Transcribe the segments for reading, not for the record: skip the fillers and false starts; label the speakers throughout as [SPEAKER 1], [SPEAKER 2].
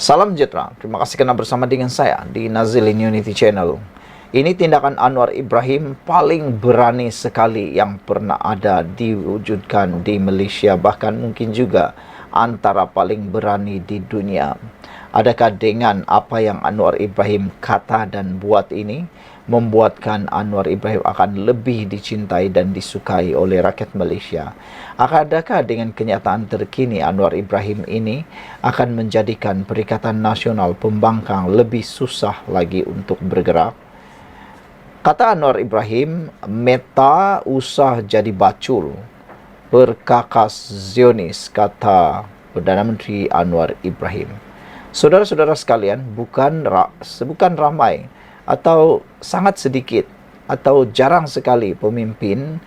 [SPEAKER 1] Salam sejahtera, terima kasih karena bersama dengan saya di Nazilin Unity Channel. Ini tindakan Anwar Ibrahim paling berani sekali yang pernah ada diwujudkan di Malaysia, bahkan mungkin juga antara paling berani di dunia. Adakah dengan apa yang Anwar Ibrahim kata dan buat ini membuatkan Anwar Ibrahim akan lebih dicintai dan disukai oleh rakyat Malaysia? Adakah dengan kenyataan terkini Anwar Ibrahim ini akan menjadikan Perikatan Nasional Pembangkang lebih susah lagi untuk bergerak? Kata Anwar Ibrahim, Meta usah jadi bacul, perkakas Zionis, kata Perdana Menteri Anwar Ibrahim. Saudara-saudara sekalian, bukan ramai atau sangat sedikit atau jarang sekali pemimpin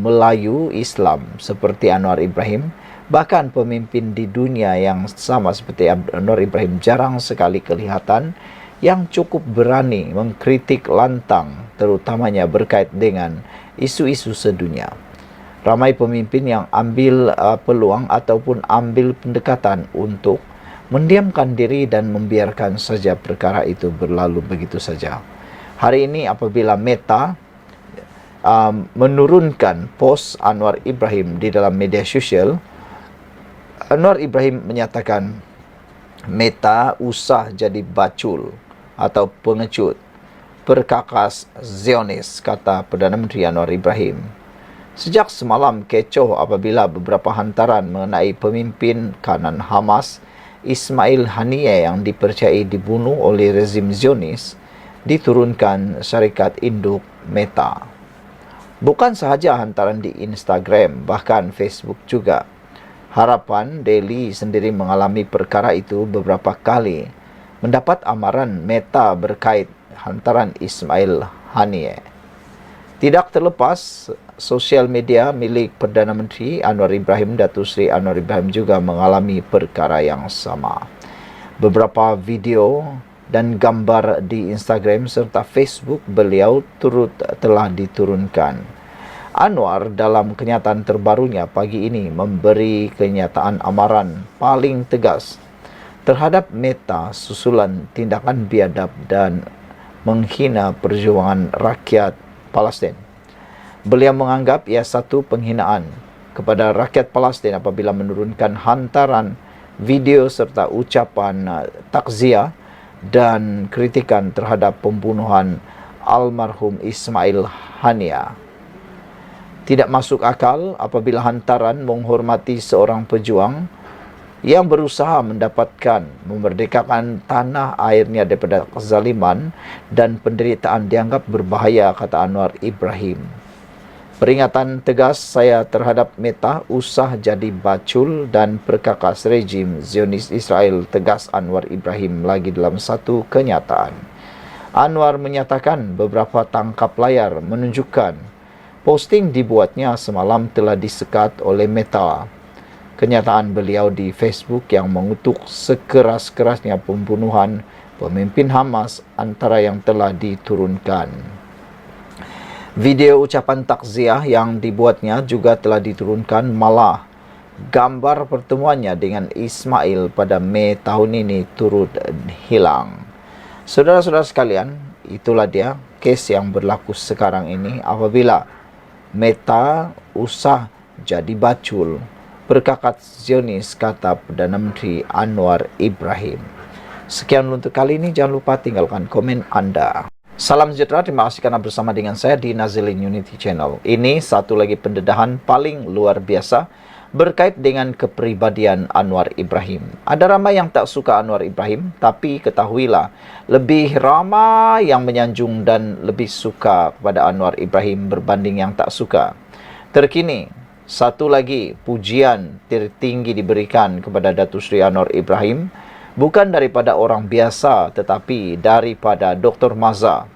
[SPEAKER 1] Melayu Islam seperti Anwar Ibrahim, bahkan pemimpin di dunia yang sama seperti Anwar Ibrahim jarang sekali kelihatan yang cukup berani mengkritik lantang, terutamanya berkait dengan isu-isu sedunia. Ramai pemimpin yang ambil peluang ataupun ambil pendekatan untuk mendiamkan diri dan membiarkan saja perkara itu berlalu begitu saja. Hari ini apabila Meta menurunkan post Anwar Ibrahim di dalam media sosial, Anwar Ibrahim menyatakan Meta usah jadi bacul atau pengecut, perkakas Zionis, kata Perdana Menteri Anwar Ibrahim. Sejak semalam kecoh apabila beberapa hantaran mengenai pemimpin kanan Hamas Ismail Haniyeh yang dipercayai dibunuh oleh rezim Zionis diturunkan syarikat induk Meta. Bukan sahaja hantaran di Instagram, bahkan Facebook juga. Harapan Daily sendiri mengalami perkara itu beberapa kali, mendapat amaran Meta berkait hantaran Ismail Haniyeh. Tidak terlepas, sosial media milik Perdana Menteri Anwar Ibrahim, Datuk Seri Anwar Ibrahim juga mengalami perkara yang sama. Beberapa video dan gambar di Instagram serta Facebook beliau telah diturunkan. Anwar dalam kenyataan terbarunya pagi ini memberi kenyataan amaran paling tegas terhadap Meta susulan tindakan biadab dan menghina perjuangan rakyat Palestin. Beliau menganggap ia satu penghinaan kepada rakyat Palestin apabila menurunkan hantaran video serta ucapan takziah dan kritikan terhadap pembunuhan almarhum Ismail Haniyeh. Tidak masuk akal apabila hantaran menghormati seorang pejuang yang berusaha memerdekakan tanah airnya daripada kezaliman dan penderitaan dianggap berbahaya, kata Anwar Ibrahim. Peringatan tegas saya terhadap Meta usah jadi bacul dan perkakas rejim Zionis Israel, tegas Anwar Ibrahim lagi dalam satu kenyataan. Anwar menyatakan beberapa tangkap layar menunjukkan posting dibuatnya semalam telah disekat oleh Meta. Kenyataan beliau di Facebook yang mengutuk sekeras-kerasnya pembunuhan pemimpin Hamas antara yang telah diturunkan. Video ucapan takziah yang dibuatnya juga telah diturunkan, malah gambar pertemuannya dengan Ismail pada Mei tahun ini turut hilang. Saudara-saudara sekalian, itulah dia kes yang berlaku sekarang ini apabila Meta usah jadi bacul, perkakas Zionis, kata Perdana Menteri Anwar Ibrahim. Sekian untuk kali ini, jangan lupa tinggalkan komen Anda. Salam sejahtera, terima kasih karena bersama dengan saya di Nazilin Unity Channel. Ini satu lagi pendedahan paling luar biasa berkait dengan kepribadian Anwar Ibrahim. Ada ramai yang tak suka Anwar Ibrahim, tapi ketahuilah, lebih ramai yang menyanjung dan lebih suka kepada Anwar Ibrahim berbanding yang tak suka. Terkini, satu lagi pujian tertinggi diberikan kepada Datuk Seri Anwar Ibrahim, bukan daripada orang biasa tetapi daripada Dr. Maza.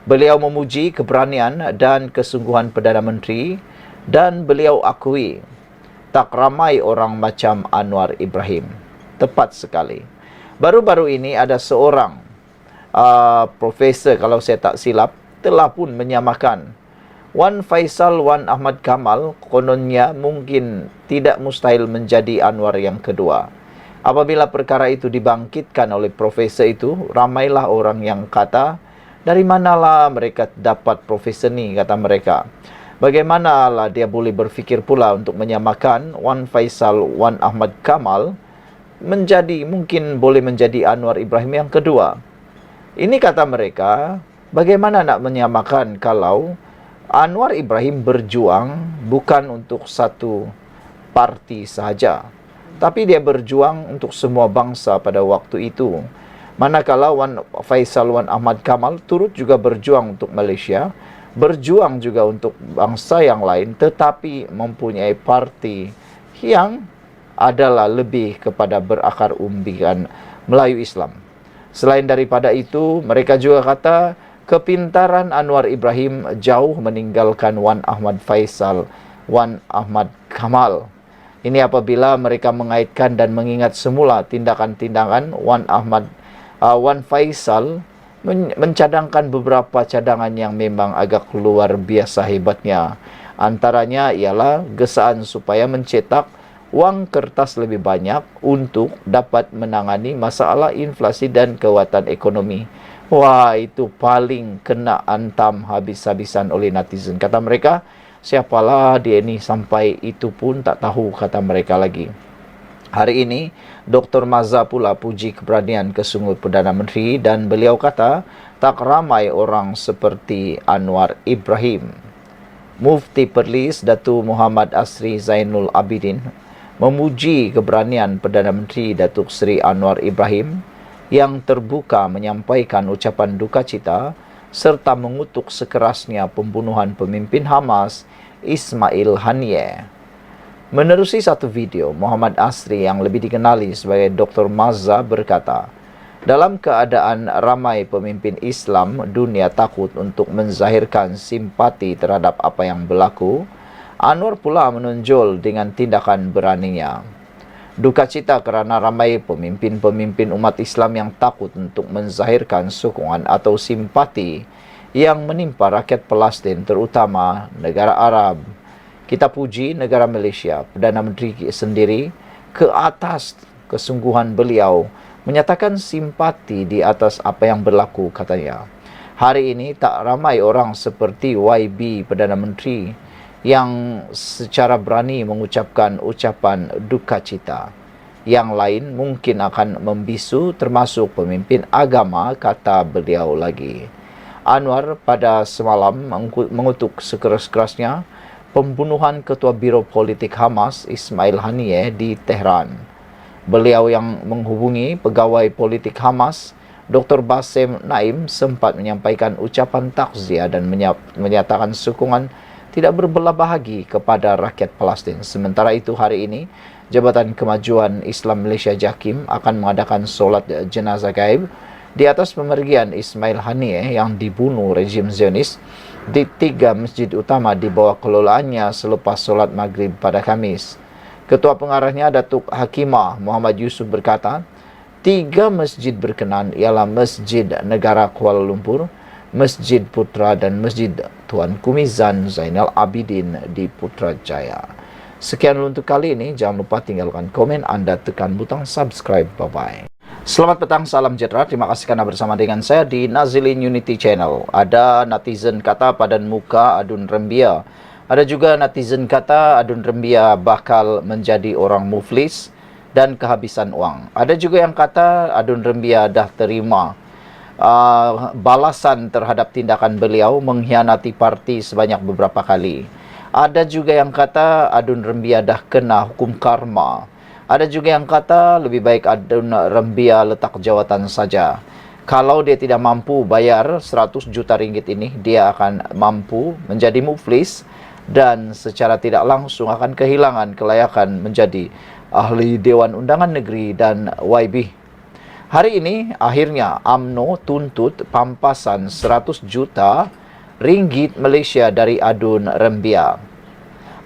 [SPEAKER 1] Beliau memuji keberanian dan kesungguhan Perdana Menteri dan beliau akui tak ramai orang macam Anwar Ibrahim. Tepat sekali. Baru-baru ini ada seorang profesor, kalau saya tak silap, telah pun menyamakan Wan Faisal Wan Ahmad Kamal kononnya mungkin tidak mustahil menjadi Anwar yang kedua. Apabila perkara itu dibangkitkan oleh profesor itu, ramailah orang yang kata, dari manalah mereka dapat profesor ni, kata mereka. Bagaimanalah dia boleh berfikir pula untuk menyamakan Wan Faisal, Wan Ahmad Kamal mungkin boleh menjadi Anwar Ibrahim yang kedua. Ini kata mereka, bagaimana nak menyamakan kalau Anwar Ibrahim berjuang bukan untuk satu parti sahaja, tapi dia berjuang untuk semua bangsa pada waktu itu. Manakala Wan Faisal, Wan Ahmad Kamal turut juga berjuang untuk Malaysia, berjuang juga untuk bangsa yang lain, tetapi mempunyai parti yang adalah lebih kepada berakar umbikan Melayu Islam. Selain daripada itu, mereka juga kata kepintaran Anwar Ibrahim jauh meninggalkan Wan Ahmad Faisal, Wan Ahmad Kamal. Ini apabila mereka mengaitkan dan mengingat semula tindakan-tindakan Wan Faisal mencadangkan beberapa cadangan yang memang agak luar biasa hebatnya. Antaranya ialah gesaan supaya mencetak wang kertas lebih banyak untuk dapat menangani masalah inflasi dan kekuatan ekonomi. Wah, itu paling kena antam habis-habisan oleh netizen. Kata mereka, siapalah dia ni sampai itu pun tak tahu, kata mereka lagi. Hari ini, Dr. Mazza pula puji keberanian kesungguh Perdana Menteri dan beliau kata, tak ramai orang seperti Anwar Ibrahim. Mufti Perlis Datuk Muhammad Asri Zainul Abidin memuji keberanian Perdana Menteri Datuk Seri Anwar Ibrahim yang terbuka menyampaikan ucapan duka cita serta mengutuk sekerasnya pembunuhan pemimpin Hamas Ismail Haniyeh. Menerusi satu video, Muhammad Asri yang lebih dikenali sebagai Dr. Mazza berkata, dalam keadaan ramai pemimpin Islam dunia takut untuk menzahirkan simpati terhadap apa yang berlaku, Anwar pula menonjol dengan tindakan beraninya. Duka cita kerana ramai pemimpin-pemimpin umat Islam yang takut untuk menzahirkan sokongan atau simpati yang menimpa rakyat Palestin, terutama negara Arab. Kita puji negara Malaysia, Perdana Menteri sendiri, ke atas kesungguhan beliau menyatakan simpati di atas apa yang berlaku, katanya. Hari ini tak ramai orang seperti YB Perdana Menteri yang secara berani mengucapkan ucapan duka cita. Yang lain mungkin akan membisu, termasuk pemimpin agama, kata beliau lagi. Anwar pada semalam mengutuk sekeras-kerasnya pembunuhan Ketua Biro Politik Hamas Ismail Haniyeh di Tehran. Beliau yang menghubungi pegawai politik Hamas, Dr. Bassem Naim, sempat menyampaikan ucapan takziah dan menyatakan sokongan tidak berbelah bahagi kepada rakyat Palestin. Sementara itu hari ini, Jabatan Kemajuan Islam Malaysia JAKIM akan mengadakan solat jenazah gaib di atas pemergian Ismail Haniyeh yang dibunuh rejim Zionis di 3 masjid utama di bawah kelolaannya selepas solat maghrib pada Khamis. Ketua pengarahnya Datuk Hakimah Muhammad Yusuf berkata, 3 masjid berkenan ialah Masjid Negara Kuala Lumpur, Masjid Putra dan Masjid Tuan Kumizan Zainal Abidin di Putrajaya. Sekian untuk kali ini. Jangan lupa tinggalkan komen anda, tekan butang subscribe. Bye-bye. Selamat petang, salam sejahtera. Terima kasih kerana bersama dengan saya di Nazilin Unity Channel. Ada netizen kata padan muka Adun Rembia. Ada juga netizen kata Adun Rembia bakal menjadi orang muflis dan kehabisan wang. Ada juga yang kata Adun Rembia dah terima balasan terhadap tindakan beliau mengkhianati parti sebanyak beberapa kali. Ada juga yang kata Adun Rembia dah kena hukum karma. Ada juga yang kata lebih baik Adun Rembia letak jawatan saja. Kalau dia tidak mampu bayar 100 juta ringgit ini, dia akan mampu menjadi muflis dan secara tidak langsung akan kehilangan kelayakan menjadi ahli Dewan Undangan Negeri dan YB. Hari ini akhirnya UMNO tuntut pampasan 100 juta ringgit Malaysia dari Adun Rembia.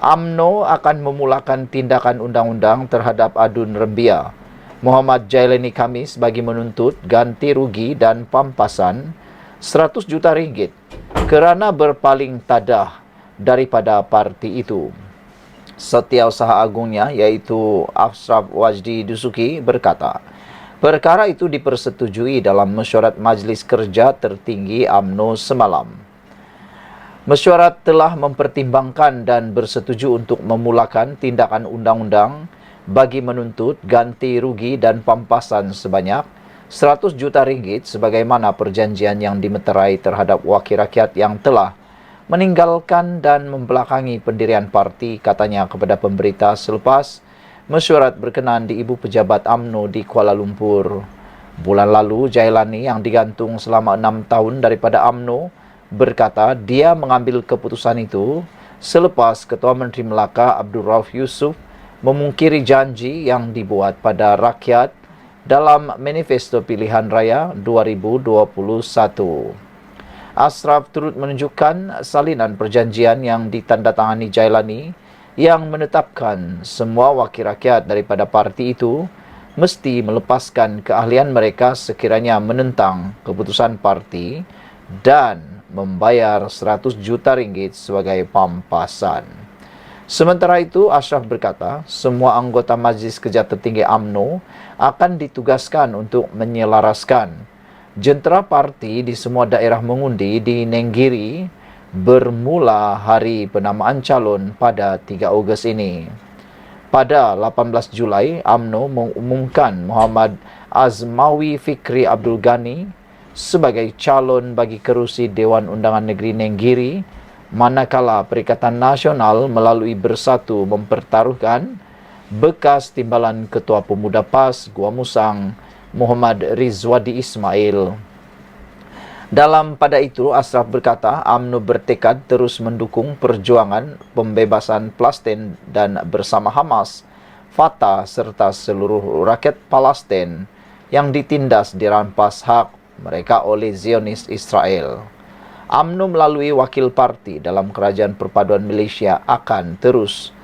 [SPEAKER 1] UMNO akan memulakan tindakan undang-undang terhadap Adun Rembia. Muhammad Jailani Khamis bagi menuntut ganti rugi dan pampasan 100 juta ringgit kerana berpaling tadah daripada parti itu. Setiausaha agungnya iaitu Ashraf Wajdi Dusuki berkata, perkara itu dipersetujui dalam mesyuarat Majlis Kerja Tertinggi UMNO semalam. Mesyuarat telah mempertimbangkan dan bersetuju untuk memulakan tindakan undang-undang bagi menuntut ganti rugi dan pampasan sebanyak 100 juta ringgit sebagaimana perjanjian yang dimeterai terhadap wakil rakyat yang telah meninggalkan dan membelakangi pendirian parti, katanya kepada pemberita selepas mesyuarat berkenan di Ibu Pejabat UMNO di Kuala Lumpur. Bulan lalu, Jailani yang digantung selama 6 tahun daripada UMNO berkata dia mengambil keputusan itu selepas Ketua Menteri Melaka Abdul Rauf Yusuf memungkiri janji yang dibuat pada rakyat dalam Manifesto Pilihan Raya 2021. Ashraf turut menunjukkan salinan perjanjian yang ditandatangani Jailani yang menetapkan semua wakil rakyat daripada parti itu mesti melepaskan keahlian mereka sekiranya menentang keputusan parti dan membayar 100 juta ringgit sebagai pampasan. Sementara itu, Ashraf berkata, semua anggota Majlis Kerja Tertinggi UMNO akan ditugaskan untuk menyelaraskan jentera parti di semua daerah mengundi di Nenggiri bermula hari penamaan calon pada 3 Ogos ini. Pada 18 Julai, UMNO mengumumkan Muhammad Azmawi Fikri Abdul Ghani sebagai calon bagi kerusi Dewan Undangan Negeri Nenggiri, manakala Perikatan Nasional melalui Bersatu mempertaruhkan bekas timbalan Ketua Pemuda PAS Gua Musang Muhammad Rizwadi Ismail. Pada itu, Ashraf berkata, UMNO bertekad terus mendukung perjuangan pembebasan Palestin dan bersama Hamas, Fatah serta seluruh rakyat Palestin yang ditindas dirampas hak mereka oleh Zionis Israel. UMNO melalui wakil parti dalam Kerajaan Perpaduan Malaysia akan terus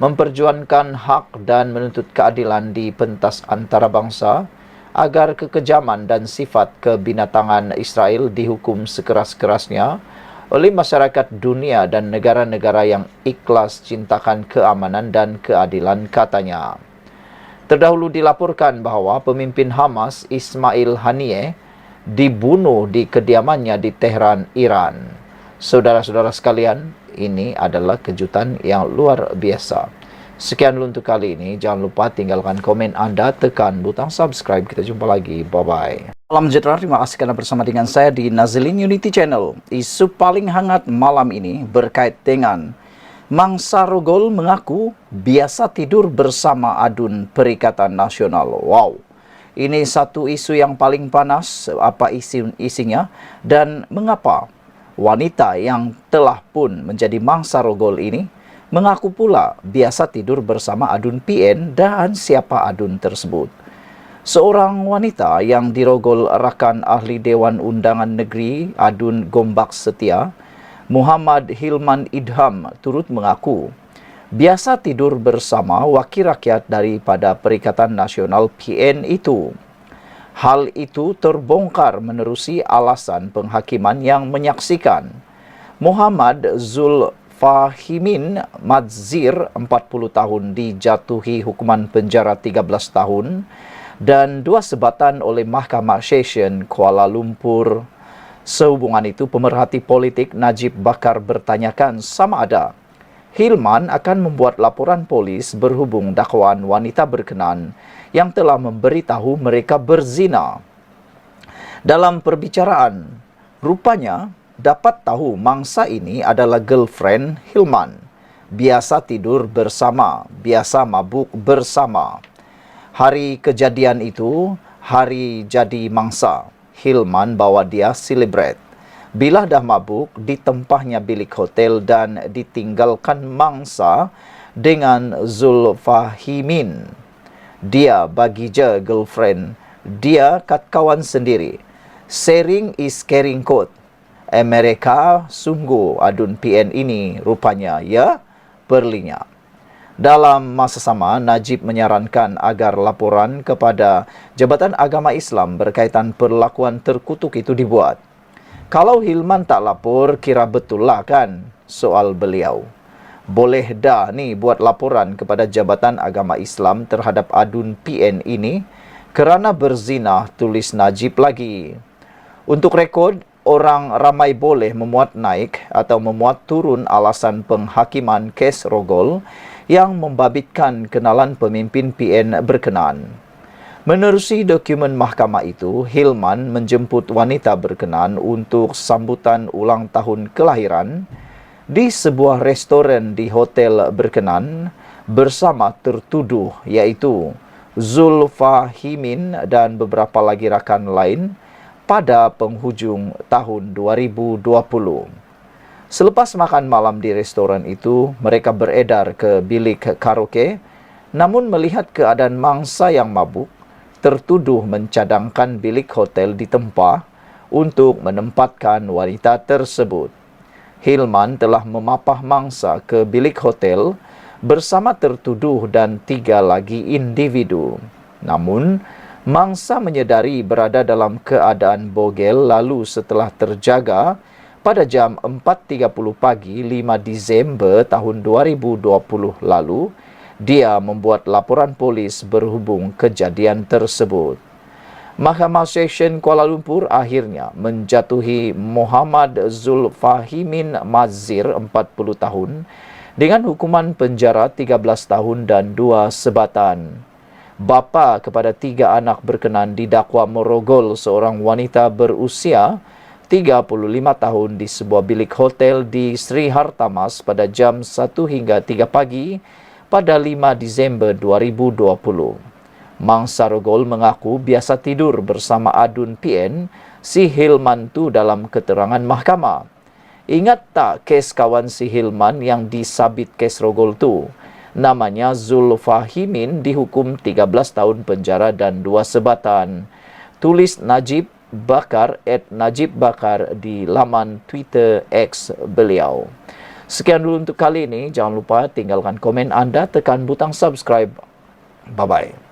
[SPEAKER 1] memperjuangkan hak dan menuntut keadilan di pentas antarabangsa agar kekejaman dan sifat kebinatangan Israel dihukum sekeras-kerasnya oleh masyarakat dunia dan negara-negara yang ikhlas cintakan keamanan dan keadilan, katanya. Terdahulu dilaporkan bahawa pemimpin Hamas Ismail Haniyeh dibunuh di kediamannya di Tehran, Iran. Saudara-saudara sekalian, ini adalah kejutan yang luar biasa. Sekian dulu untuk kali ini. Jangan lupa tinggalkan komen anda, tekan butang subscribe. Kita jumpa lagi. Bye-bye. Salam sejahtera. Terima kasih kerana bersama dengan saya di Nazilin Unity Channel. Isu paling hangat malam ini berkait dengan Mangsa Rogol mengaku biasa tidur bersama adun Perikatan Nasional. Wow. Ini satu isu yang paling panas. Apa isinya dan mengapa wanita yang telah pun menjadi Mangsa Rogol ini mengaku pula biasa tidur bersama adun PN dan siapa adun tersebut. Seorang wanita yang dirogol rakan ahli Dewan Undangan Negeri adun Gombak Setia, Muhammad Hilman Idham, turut mengaku biasa tidur bersama wakil rakyat daripada Perikatan Nasional PN itu. Hal itu terbongkar menerusi alasan penghakiman yang menyaksikan Muhammad Zulfahimin Madzir, 40 tahun, dijatuhi hukuman penjara 13 tahun dan 2 sebatan oleh Mahkamah Session Kuala Lumpur. Sehubungan itu, pemerhati politik Najib Bakar bertanyakan sama ada Hilman akan membuat laporan polis berhubung dakwaan wanita berkenan yang telah memberitahu mereka berzina. Dalam perbicaraan, rupanya dapat tahu mangsa ini adalah girlfriend Hilman. Biasa tidur bersama, biasa mabuk bersama. Hari kejadian itu, hari jadi mangsa. Hilman bawa dia celebrate. Bila dah mabuk, ditempahnya bilik hotel dan ditinggalkan mangsa dengan Zulfahimin. Dia bagi je girlfriend. Dia kat kawan sendiri. Sharing is caring quote. Mereka sungguh adun PN ini rupanya, ya, berlinya. Dalam masa sama, Najib menyarankan agar laporan kepada Jabatan Agama Islam berkaitan perlakuan terkutuk itu dibuat. Kalau Hilman tak lapor, kira betul lah kan soal beliau. boleh dah ni buat laporan kepada Jabatan Agama Islam terhadap adun PN ini kerana berzina, tulis Najib lagi. Untuk rekod, orang ramai boleh memuat naik atau memuat turun alasan penghakiman kes rogol yang membabitkan kenalan pemimpin PN berkenan. Menerusi dokumen mahkamah itu, Hilman menjemput wanita berkenan untuk sambutan ulang tahun kelahiran di sebuah restoran di hotel berkenan bersama tertuduh iaitu Zulfahimin dan beberapa lagi rakan lain pada penghujung tahun 2020. Selepas makan malam di restoran itu, mereka beredar ke bilik karaoke, namun melihat keadaan mangsa yang mabuk, tertuduh mencadangkan bilik hotel ditempa untuk menempatkan wanita tersebut. Hilman telah memapah mangsa ke bilik hotel bersama tertuduh dan 3 lagi individu. Namun, mangsa menyedari berada dalam keadaan bogel lalu setelah terjaga pada jam 4.30 pagi 5 Disember tahun 2020 lalu, dia membuat laporan polis berhubung kejadian tersebut. Mahkamah Seksyen Kuala Lumpur akhirnya menjatuhi Muhammad Zulfahimin Mazir 40 tahun dengan hukuman penjara 13 tahun dan 2 sebatan. Bapa kepada 3 anak berkenan didakwa merogol seorang wanita berusia 35 tahun di sebuah bilik hotel di Sri Hartamas pada jam 1 hingga 3 pagi pada 5 Disember 2020. Mangsa rogol mengaku biasa tidur bersama adun PN si Hilman tu dalam keterangan mahkamah. Ingat tak kes kawan si Hilman yang disabit kes rogol tu? Namanya Zulfahimin dihukum 13 tahun penjara dan 2 sebatan. Tulis Najib Bakar @Najib Bakar di laman Twitter X beliau. Sekian dulu untuk kali ini. Jangan lupa tinggalkan komen anda, tekan butang subscribe. Bye-bye.